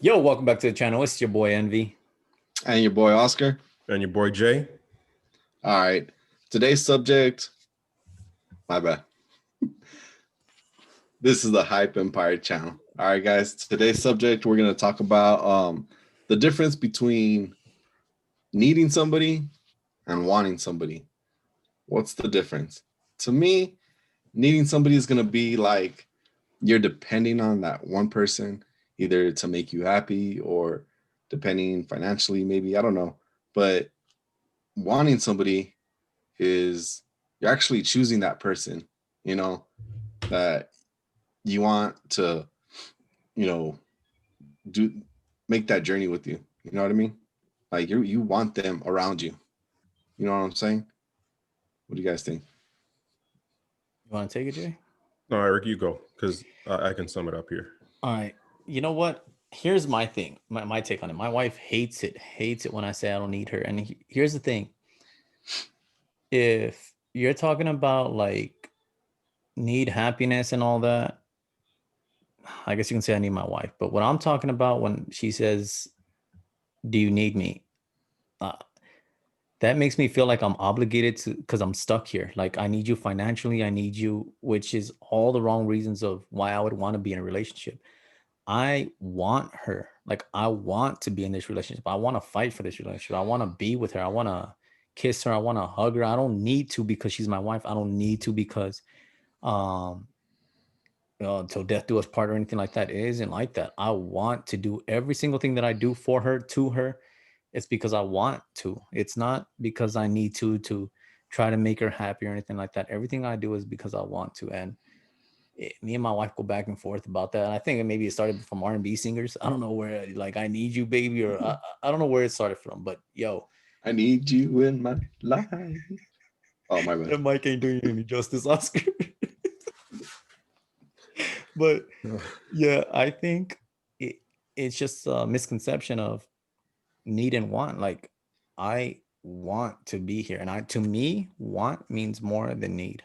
Yo, welcome back to the channel. It's your boy Envy. And your boy Oscar. And your boy Jay. All right. Today's subject, my bad. This is the Hype Npire channel. All right, guys. Today's subject, we're going to talk about the difference between needing somebody and wanting somebody. What's the difference? To me, needing somebody is going to be like you're depending on that one person, either to make you happy or depending financially, maybe. I don't know. But wanting somebody is you're actually choosing that person, that you want to, do make that journey with you. You know what I mean? Like you want them around you. You know what I'm saying? What do you guys think? You want to take it, Jay? No, Eric, you go, because I can sum it up here. All right. You know what? Here's my thing, my take on it. My wife hates it when I say I don't need her. And here's the thing. If you're talking about like need happiness and all that, I guess you can say I need my wife. But what I'm talking about when she says, do you need me? That makes me feel like I'm obligated to, because I'm stuck here. Like I need you financially. I need you, which is all the wrong reasons of why I would want to be in a relationship. I want her. Like I want to be in this relationship. I want to fight for this relationship. I want to be with her. I want to kiss her. I want to hug her. I don't need to because she's my wife. I don't need to because till death do us part or anything like that. It isn't like that. I want to do every single thing that I do for her, to her. It's because I want to. It's not because I need to try to make her happy or anything like that. Everything I do is because I want to. And me and my wife go back and forth about that. And I think maybe it started from R&B singers. I don't know where, like, I need you, baby, or I don't know where it started from. But yo, I need you in my life. Oh my bad. The mic ain't doing you any justice, Oscar. But yeah, I think it's just a misconception of need and want. Like I want to be here, and to me, want means more than need.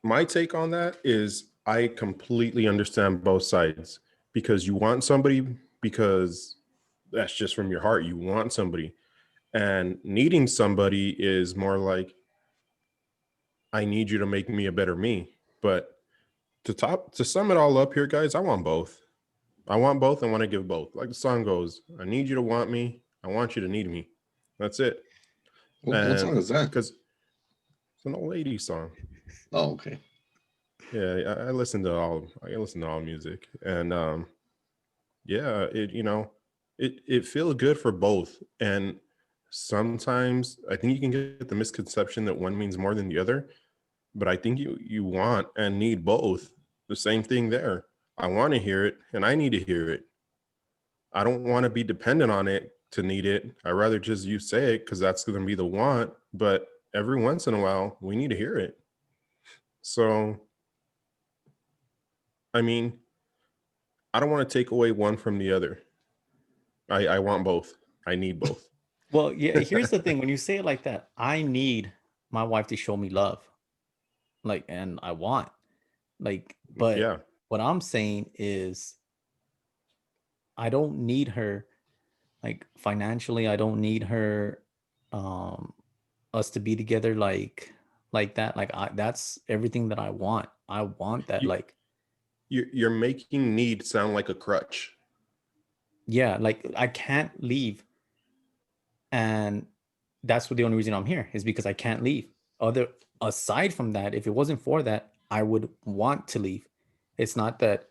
My take on that is I completely understand both sides, because you want somebody because that's just from your heart. You want somebody, and needing somebody is more like, I need you to make me a better me. But to sum it all up here, guys, I want both. I want both and want to give both. Like the song goes, I need you to want me. I want you to need me. That's it. What song is that? Because it's an old lady song. Oh, okay. Yeah, I listen to all music, and yeah, it feels good for both. And sometimes I think you can get the misconception that one means more than the other, but I think you want and need both. The same thing there. I want to hear it and I need to hear it. I don't want to be dependent on it to need it. I rather just you say it because that's going to be the want. But every once in a while, we need to hear it. So, I mean, I don't want to take away one from the other. I want both. I need both. Well, yeah, here's the thing. When you say it like that, I need my wife to show me love. Like, and I want, like, but yeah. What I'm saying is I don't need her, like, financially. I don't need her, us to be together like that. Like that's everything that I want. I want that. Like you're making need sound like a crutch. Yeah, like I can't leave. And that's what the only reason I'm here is because I can't leave. Aside from that, if it wasn't for that, I would want to leave. It's not that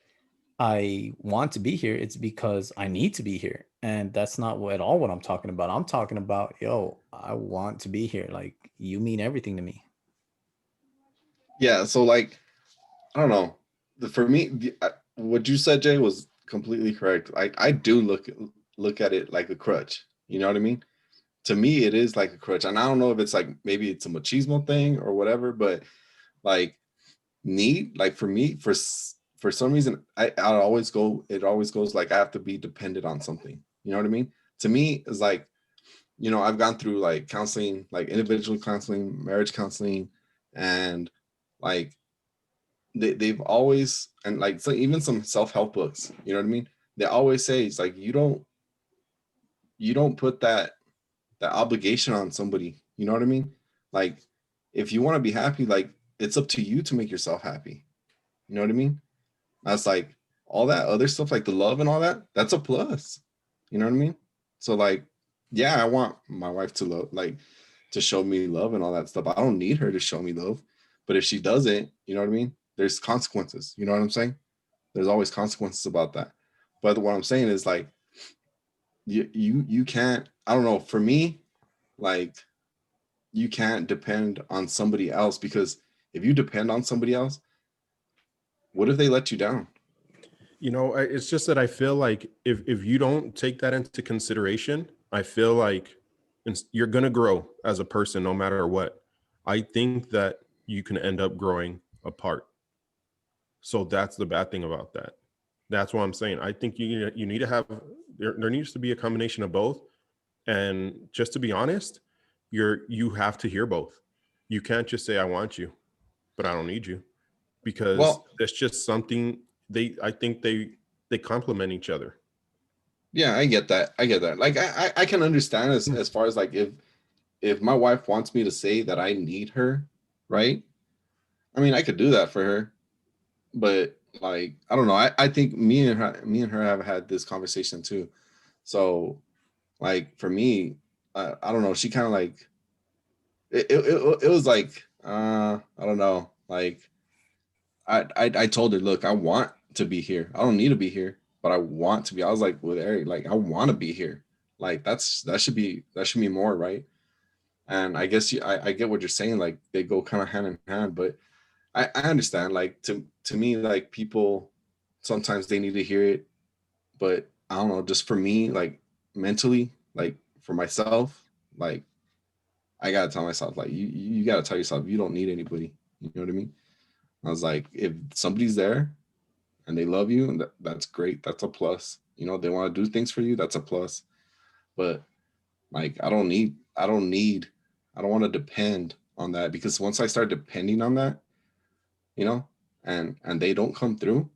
I want to be here, it's because I need to be here. And that's not at all what I'm talking about. I'm talking about, yo, I want to be here. Like you mean everything to me. Yeah, so like I don't know. For me, what you said, Jay, was completely correct. Like I do look at it like a crutch. You know what I mean? To me, it is like a crutch, and I don't know if it's like maybe it's a machismo thing or whatever, but like need, like for me, for some reason, it always goes like I have to be dependent on something. You know what I mean? To me, it's like, I've gone through like counseling, like individual counseling, marriage counseling, and like they've always, and like, so even some self-help books, you know what I mean, they always say it's like you don't put that obligation on somebody, you know what I mean? Like, if you want to be happy, like, it's up to you to make yourself happy, you know what I mean? That's like, all that other stuff, like the love and all that, that's a plus, you know what I mean? So like, yeah, I want my wife to love, like, to show me love and all that stuff. I don't need her to show me love, but if she doesn't, you know what I mean, there's consequences, you know what I'm saying? There's always consequences about that. But what I'm saying is like, you can't, I don't know, for me, like, you can't depend on somebody else, because if you depend on somebody else, what if they let you down? You know, it's just that I feel like if you don't take that into consideration, I feel like you're going to grow as a person no matter what. I think that you can end up growing apart. So that's the bad thing about that. That's what I'm saying. I think you need to have, there needs to be a combination of both. And just to be honest, you have to hear both. You can't just say I want you, but I don't need you, because Well, that's just something I think they complement each other. yeah, I get that. I get that. Like, I can understand as far as like, if my wife wants me to say that I need her, right? I mean, I could do that for her, but like, I don't know. I think me and her have had this conversation too. So like, for me, I don't know. She kind of like, it was like, I don't know. Like, I told her, look, I want to be here. I don't need to be here, but I want to be. I was like with Eric, like, I want to be here. Like, that should be more, right? And I guess I get what you're saying. Like, they go kind of hand in hand, but I understand. Like, to me, like, people sometimes they need to hear it, but I don't know. Just for me, like, mentally, like, for myself, like, I gotta tell myself, like, you gotta tell yourself you don't need anybody. You know what I mean? I was like, if somebody's there and they love you, and that's great. That's a plus. You know, they want to do things for you. That's a plus. But like, I don't want to depend on that, because once I start depending on that, you know, and they don't come through,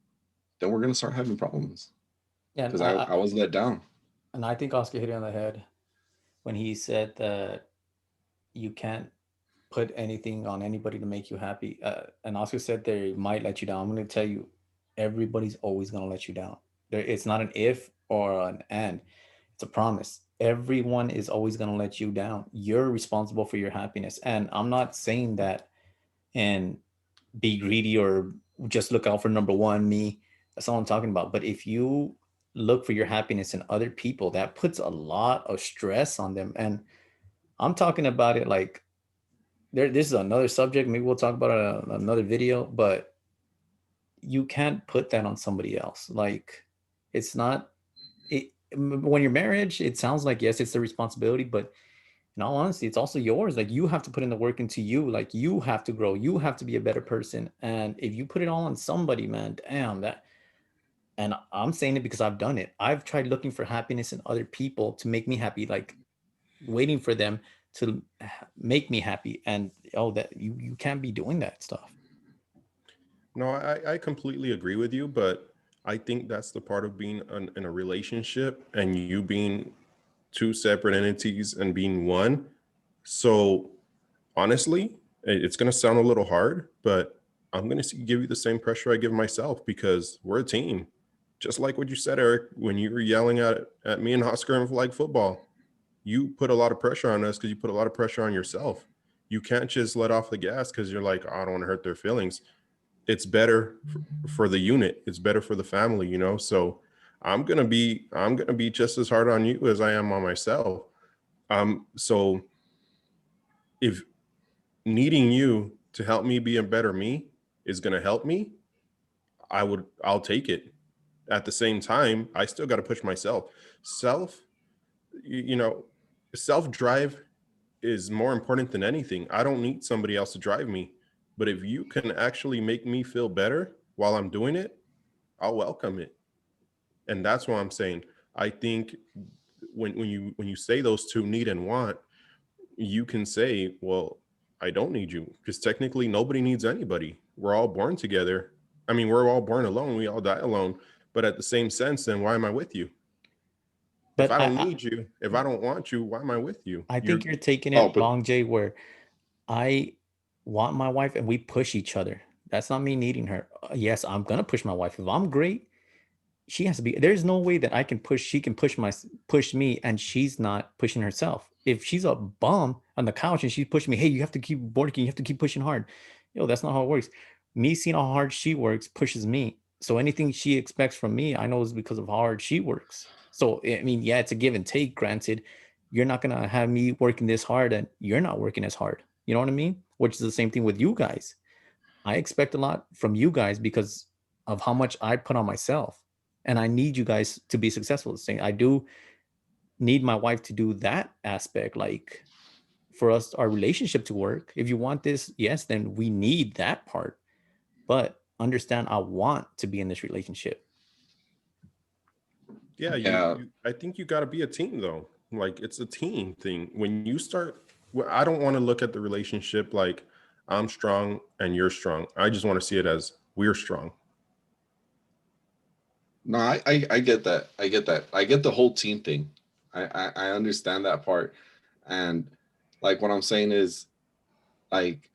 then we're gonna start having problems, Yeah, because I was let down. and I think Oscar hit it on the head when he said that you can't put anything on anybody to make you happy. And Oscar said they might let you down. I'm going to tell you, everybody's always going to let you down. It's not an if or an and, it's a promise. Everyone is always going to let you down. You're responsible for your happiness. And I'm not saying that and be greedy or just look out for number one, me. That's all I'm talking about. But if you look for your happiness in other people, that puts a lot of stress on them. And I'm talking about it like, this is another subject. Maybe we'll talk about it in another video, but you can't put that on somebody else. Like, it's not it when you're married, it sounds like yes, it's the responsibility, but in all honesty, it's also yours. Like, you have to put in the work into you. Like, you have to grow. You have to be a better person. And if you put it all on somebody, man, damn that. And I'm saying it because I've done it. I've tried looking for happiness in other people to make me happy, like waiting for them to make me happy. And oh, that you can't be doing that stuff. No, I completely agree with you, but I think that's the part of being in a relationship and you being two separate entities and being one. So honestly, it's going to sound a little hard, but I'm going to give you the same pressure I give myself, because we're a team. Just like what you said, Eric, when you were yelling at me and Oscar in flag football, you put a lot of pressure on us because you put a lot of pressure on yourself. You can't just let off the gas because you're like, oh, I don't want to hurt their feelings. It's better for the unit. It's better for the family, you know? So I'm gonna be just as hard on you as I am on myself. So if needing you to help me be a better me is gonna help me, I'll take it. At the same time, I still got to push myself. Self, you know, self drive is more important than anything. I don't need somebody else to drive me. But if you can actually make me feel better while I'm doing it, I'll welcome it. And that's what I'm saying. I think when you say those two, need and want, you can say, well, I don't need you, because technically nobody needs anybody. we're all born together. I mean, we're all born alone. We all die alone. But at the same sense, then why am I with you? If But I don't need you, if I don't want you, why am I with you? I think you're taking Oh, it but wrong, Jay, where I want my wife and we push each other. That's not me needing her. Yes, I'm gonna push my wife. If I'm great, she has to be. There's no way that I can push. She can push me, and she's not pushing herself. If she's a bum on the couch and she's pushing me, hey, you have to keep working. You have to keep pushing hard. Yo, that's not how it works. Me seeing how hard she works pushes me. So anything she expects from me, I know is because of how hard she works. So I mean, yeah, it's a give and take. Granted, you're not gonna have me working this hard and you're not working as hard. You know what I mean? Which is the same thing with you guys. I expect a lot from you guys because of how much I put on myself. And I need you guys to be successful. Saying I do need my wife to do that aspect, like for us, our relationship to work. If you want this, yes, then we need that part. But understand, I want to be in this relationship. Yeah, yeah, I think you got to be a team though. Like it's a team thing. When you start, well, I don't want to look at the relationship like I'm strong and you're strong. I just want to see it as we're strong. no, I get that. I get that. I get the whole team thing. I understand that part. And like what I'm saying is like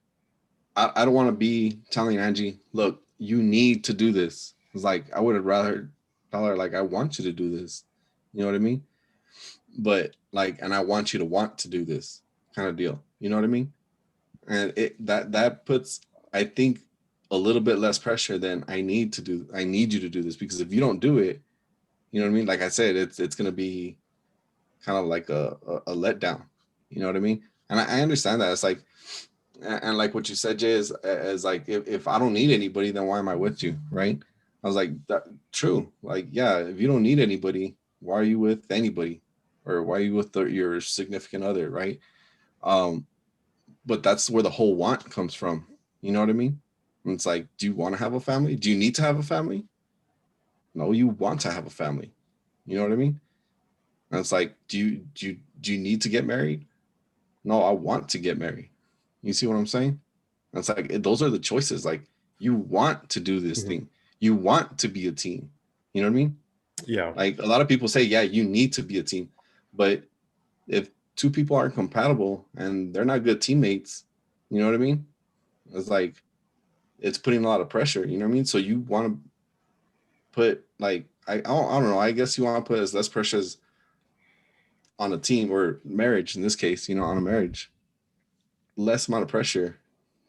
I don't want to be telling Angie, look, you need to do this. It's like I would rather tell her like I want you to do this. You know what I mean? But like, and I want you to want to do this kind of deal. You know what I mean? And that puts, I think, a little bit less pressure than I need you to do this, because if you don't do it, you know what I mean? Like I said, it's gonna be kind of like a letdown. You know what I mean? And I understand that. It's like, and like what you said, Jay, is like, if I don't need anybody, then why am I with you? Right? I was like, that true. Like, yeah, if you don't need anybody, why are you with anybody? Or why are you with your significant other? Right? Um, but that's where the whole want comes from. You know what I mean? And it's like, do you want to have a family? Do you need to have a family? No, you want to have a family. You know what I mean? And it's like, do you need to get married? No, I want to get married. You see what I'm saying? And it's like those are the choices. Like you want to do this Mhm. thing. You want to be a team. You know what I mean? Yeah. Like a lot of people say, yeah, you need to be a team. But if two people aren't compatible and they're not good teammates, you know what I mean? It's like it's putting a lot of pressure. You know what I mean? So you want to put like I don't know. I guess you want to put as less pressure as on a team or marriage in this case. You know, on a marriage, less amount of pressure,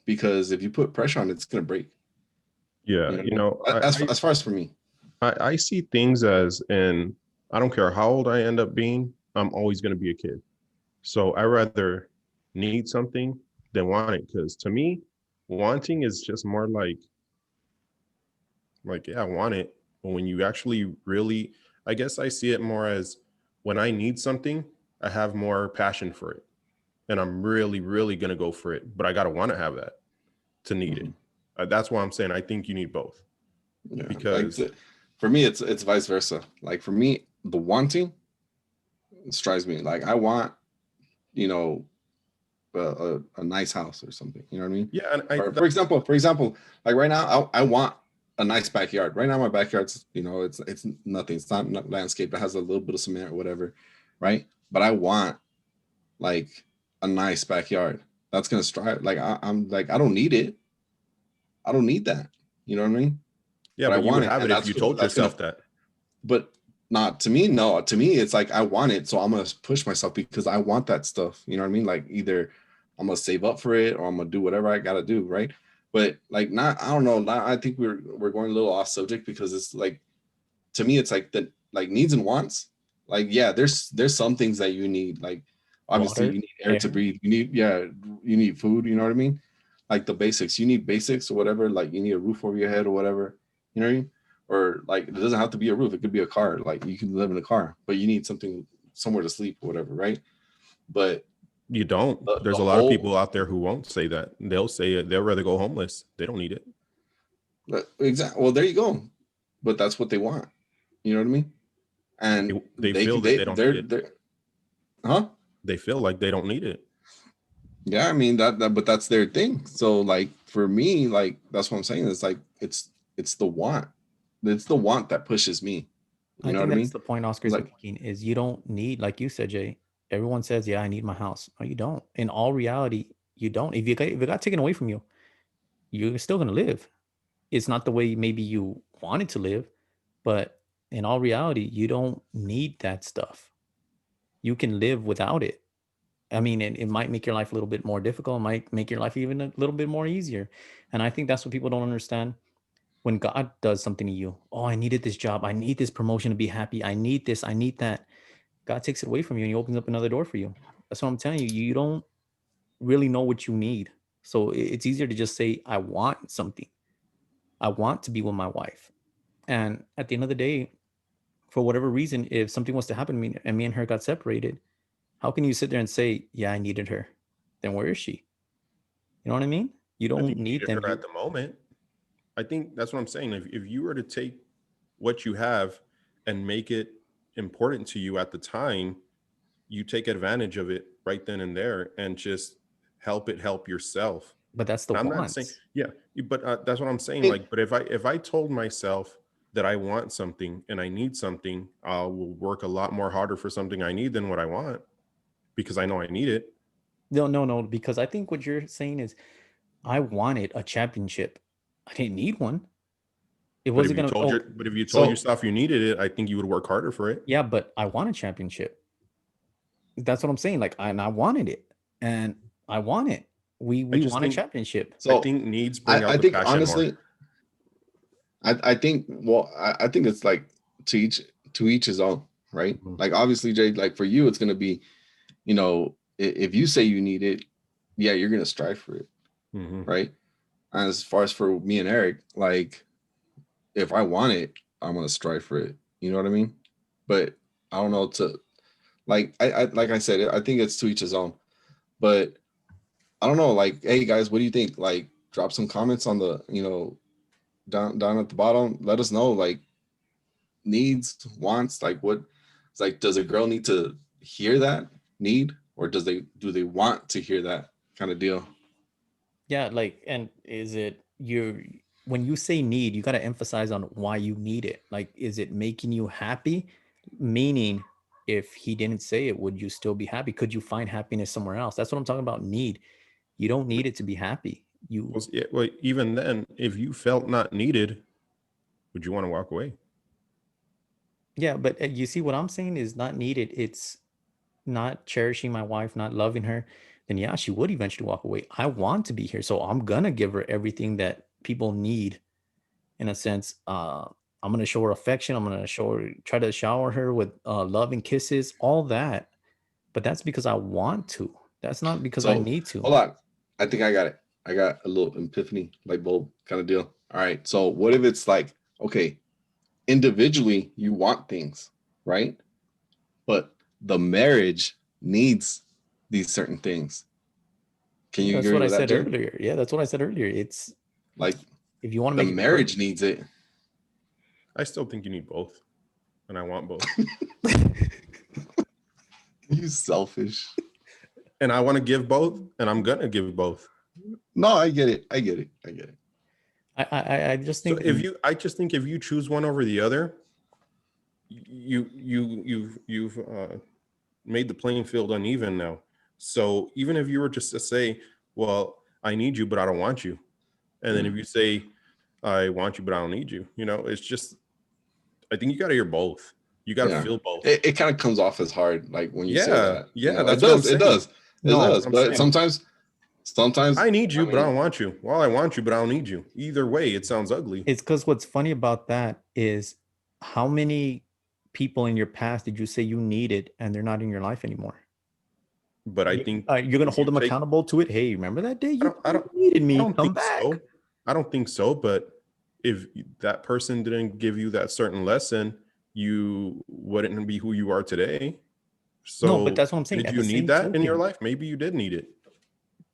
because if you put pressure on it, it's gonna break. Yeah. You know what I You mean? know, As far as for me, I see things as, and I don't care how old I end up being, I'm always going to be a kid. So I rather need something than want it. Because to me, wanting is just more like, yeah, I want it. But when you actually really, I guess I see it more as when I need something, I have more passion for it. And I'm really, really going to go for it. But I got to want to have that to need it. mhm. That's why I'm saying I think you need both. Yeah, like Because, for me, it's vice versa. Like for me, the wanting strives me. Like I want, you know, a nice house or something. You know what I mean? yeah, and Or for example, like right now, I want a nice backyard. Right now, my backyard's, you know, it's nothing. It's not landscape. It has a little bit of cement or whatever, right? But I want like a nice backyard. That's gonna strive. Like I'm like I don't need it. I don't need that. You know what I mean? yeah, But I but you want would it, have and it if you told that's gonna. yourself that. But not to me. No, to me, it's like I want it, so I'm gonna push myself because I want that stuff. You know what I mean? Like either I'm gonna save up for it or I'm gonna do whatever I gotta do, right? But like not, I don't know. Not, I think we're going a little off subject because it's like to me, it's like the like needs and wants. Like yeah, there's some things that you need. Like obviously you Water, need air to air. breathe. You need you need food. You know what I mean? Like the basics. You need basics or whatever. Like you need a roof over your head or whatever. You know what I mean? Or like it doesn't have to be a roof. It could be a car. Like you can live in a car, but you need something somewhere to sleep or whatever, right? But You don't. the There's a lot of whole people out there who won't say that. They'll say it. They'll rather go homeless. They don't need it. exactly. Well, there you go. But that's what they want. You know what I mean? And They feel that they don't need it. they're huh? They feel like they don't need it. Yeah, I mean that but that's their thing. So like for me, like that's what I'm saying. It's like it's the want. It's the want that pushes me. You I know think what I that's mean? the point Oscar's Like making is you don't need, like you said, Jay. Everyone says, "Yeah, I need my house." No, you don't. In all reality, you don't. If it got taken away from you, you're still gonna live. It's not the way maybe you wanted to live, but in all reality, you don't need that stuff. You can live without it. I mean, it might make your life a little bit more difficult, it might make your life even a little bit more easier. And I think that's what people don't understand. When God does something to you, oh, I needed this job, I need this promotion to be happy, I need this, I need that. God takes it away from you and he opens up another door for you. That's what I'm telling you. You don't really know what you need. So it's easier to just say, I want something. I want to be with my wife. And at the end of the day, for whatever reason, if something was to happen to me and me and her got separated, how can you sit there and say, yeah, I needed her? Then where is she? You know what I mean? You I don't think you need needed them. her at the moment. I think that's what I'm saying. If you were to take what you have and make it important to you at the time, you take advantage of it right then and there and just help it help yourself. But that's the And I'm not saying, wants. yeah, but that's what I'm saying. it, Like, but if I told myself that I want something and I need something, I will work a lot more harder for something I need than what I want because I know I need it. No, no, no. Because I think what you're saying is, I wanted a championship. I didn't need one. It But if wasn't you gonna. told Oh, your, but if you told so yourself you needed it, I think you would work harder for it. yeah, but I want a championship. That's what I'm saying. Like, and I wanted it, and I want it. We I we just want a think, championship. I so think needs bring I out the think passion more. honestly, I think well I think it's like to each his own, right? Mhm. Like obviously, Jay, like for you, it's gonna be, if you say you need it, yeah, you're gonna strive for it, Mhm. right? And as far as for me and Eric, like if I want it, I'm gonna strive for it. You know what I mean? But I don't know to I like I said, I think it's to each his own. But I don't know, like, hey guys, what do you think? Like, drop some comments on the, down at the bottom. Let us know, like, needs, wants, like what it's like, does a girl need to hear that need, or do they want to hear that kind of deal? Yeah, like, and is it you when you say need, you got to emphasize on why you need it. Like, is it making you happy? Meaning, if he didn't say it, would you still be happy? Could you find happiness somewhere else? That's what I'm talking about. Need. You don't need it to be happy. You, Yeah, well, even then, if you felt not needed, would you want to walk away? yeah, but you see what I'm saying is not needed. It's not cherishing my wife, not loving her. Then yeah, she would eventually walk away. I want to be here, so I'm gonna give her everything that people need in a sense. I'm gonna show her affection. I'm gonna try to shower her with love and kisses, all that. But that's because I want to. That's not because I So need to. hold on, I think I got it. I got a little epiphany, light bulb kind of deal. All right, so what if it's like, okay, individually you want things, right? But the marriage needs these certain things. Can Yeah, you that's agree what I with that, said Jay? earlier. Yeah, that's what I said earlier. It's Like if you want to the make it work. marriage needs it. I still think you need both, and I want both, You selfish. and I want to give both, and I'm gonna give both. No, I get it. I get it. I get it. I just So think if you, I just think if you choose one over the other, you've made the playing field uneven now. So even if you were just to say, well, I need you, but I don't want you. And then Yeah. if you say, I want you, but I don't need you, it's just, I think you got to hear both. You got to Yeah. feel both. It kind of comes off as hard, like when you say Yeah. that. Yeah. It That's what I'm does. It saying. does. It no. That's does. what I'm But saying. sometimes, I need I you, but I mean, don't want you. Well, I want you, but I don't need you. Either way, it sounds ugly. It's because what's funny about that is how many people in your past did you say you needed and they're not in your life anymore? But I think You're gonna if you hold them take, accountable to it. Hey, remember that day I you don't, I don't, needed I me? don't Come think back. so. I don't think so. But if that person didn't give you that certain lesson, you wouldn't be who you are today. No, but So that's what I'm saying. did At you the need same that in your token, life? Maybe you did need it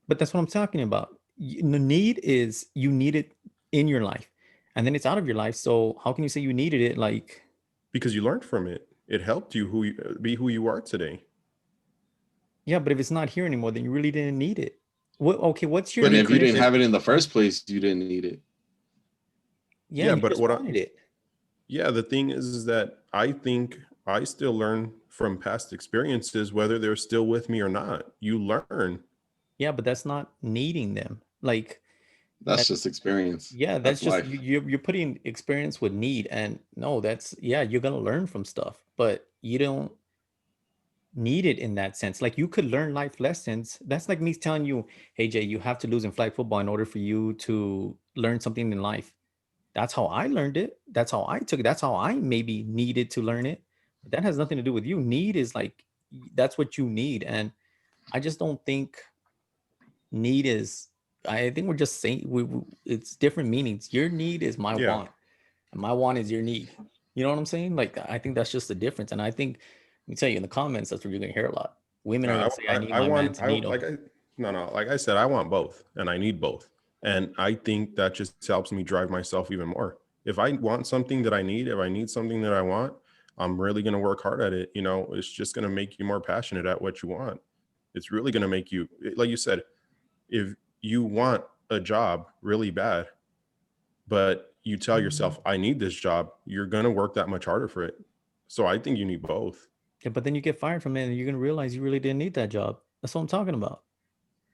but that's what I'm talking about. The need is you need it in your life, and then it's out of your life. So how can you say you needed it? Like, because you learned from it. It helped you be who you are today. yeah, but if it's not here anymore, then you really didn't need it. Okay, what's your And if you didn't definition? have it in the first place, you didn't need it. Yeah, Yeah, and you but just wanted it. yeah, the thing is that I think I still learn from past experiences, whether they're still with me or not. You learn. Yeah, but that's not needing them. Like That's that. just experience. Yeah, that's That's just life. you're putting experience with need, and no, that's yeah, you're gonna learn from stuff, but you don't need it in that sense. Like you could learn life lessons. That's like me telling you, hey Jay, you have to lose in flag football in order for you to learn something in life. That's how I learned it. That's how I took it. That's how I maybe needed to learn it. But that has nothing to do with you. Need is like that's what you need. And I just don't think need is I think we're just saying it's different meanings. Your need is my Yeah. want, and my want is your need. You know what I'm saying? Like I think that's just the difference. And I think let me tell you in the comments, that's what you're gonna hear a lot. Women are No, gonna say, "I need I my man want to need like them." I no no like I said, I want both, and I need both, and I think that just helps me drive myself even more. If I want something that I need, if I need something that I want, I'm really going to work hard at it. You know, it's just going to make you more passionate at what you want. It's really going to make you, like you said, if you want a job really bad, but you tell yourself, I need this job, you're going to work that much harder for it. So I think you need both. Yeah, but then you get fired from it, and you're gonna realize you really didn't need that job. That's what I'm talking about.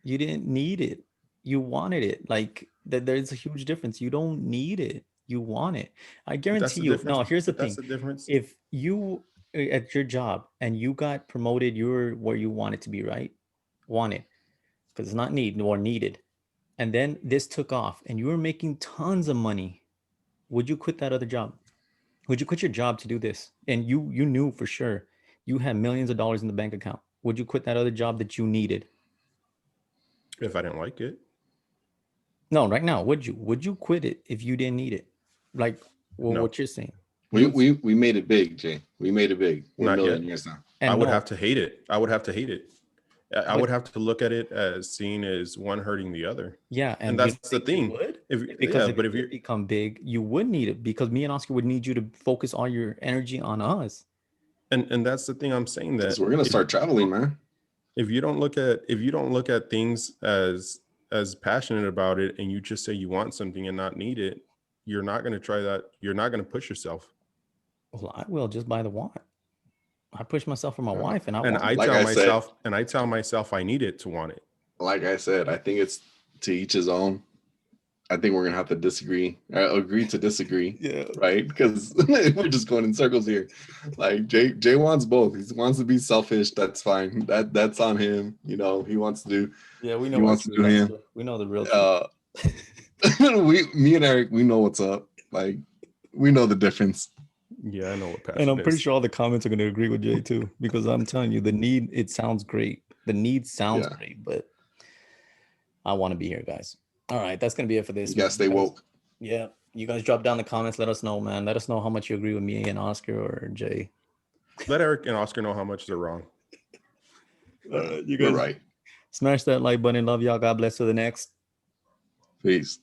You didn't need it. You wanted it. Like that there's a huge difference. You don't need it. You want it. I But that's guarantee the you. difference. No, here's the But that's thing. the difference. If you at your job and you got promoted, you're where you wanted to be, right? Wanted, because it's not need or needed. And then this took off and you were making tons of money. Would you quit that other job? Would you quit your job to do this? And you knew for sure you had millions of dollars in the bank account. Would you quit that other job that you needed? If I didn't like it, No, right now, would you? Would you quit it if you didn't need it? Like, well, no, what you're saying, We you would, we we made it big, Jay. We made it big. We're not yet. millionaires now. I and would no, have to hate it. I would have to hate it. I but would have to look at it as seen as one hurting the other. yeah, And and you that's don't the think you thing. would? If Because yeah, if but it if did you become big, you would need it because me and Oscar would need you to focus all your energy on us. and that's the thing I'm saying Because that we're gonna start traveling, man. if you don't look at things as passionate about it and you just say you want something and not need it, you're not going to try that. You're not going to push yourself. Well, I will just by the want. I push myself for my Uh, wife, and I And want it. like I said, I tell myself I need it to want it. I think it's to each his own. I think we're gonna have to agree to disagree, Yeah. right? Because we're just going in circles here. Like Jay wants both. He wants to be selfish. That's fine. That's on him. You know, he wants to do. Yeah, we He know our wants to truth, do him. Oscar. We know the real truth. Uh, me and Eric, we know what's up. Like, we know the difference. Yeah, I know what And passion I'm pretty is. sure all the comments are going to agree with Jay too, because I'm telling you, the need, it sounds great. The need sounds Yeah, great, but I want to be here, guys. All right, that's going to be it for you this, gotta man. stay woke. Yeah, you guys drop down the comments. Let us know, man. Let us know how much you agree with me and Oscar or Jay. Let Eric and Oscar know how much they're wrong. All right, you We're guys right. smash that like button. Love y'all. God bless. To the next. Peace.